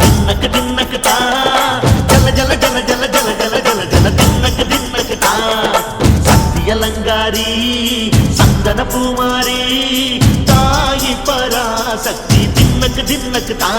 தின்னக்கு தின்னக்கு தா ஜல ஜல ஜல ஜல ஜல ஜல ஜல ஜல தின்னக்கு தின்னக்கு தா சக்தி அலங்காரி சந்தன பூமாரி தாயி பராசக்தி தின்னக்கு தின்னக்கு தா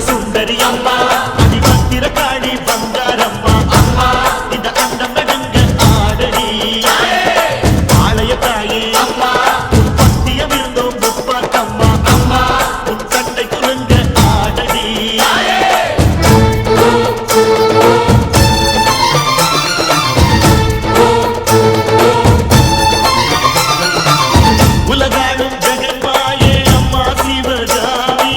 சுந்தரி அம்மா அதிபத்திர காளி பங்காரம்மா அம்மா இந்த அண்டம் நடுங்க ஆடடி ஆலய தாயே அம்மா உன் பத்தியம் இருந்தோம் முப்பாத்தம்மா அம்மா உன் கண்டை குலுங்க ஆடடி உலகாடும் ஜெகன்மாயே அம்மா சிவகாமி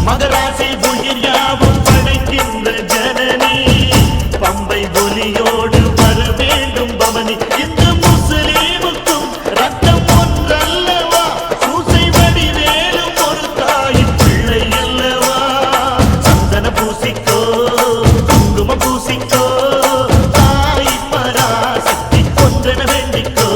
மகராசி உயிர் யாவும் படைக்கின்ற ஜனனி பம்பை ஒலியோடு வர வேண்டும் பவனி இந்த முஸ்லீமுக்கும் ரத்தம் ஒன்றல்லவா சூசை வடிவேலும் ஒரு தாயின் பிள்ளை அல்லவா சந்தன பூசிக்கோ குங்குமம் பூசிக்கோ தாய் பராசக்தி ஒன்றென வேண்டிக்கோ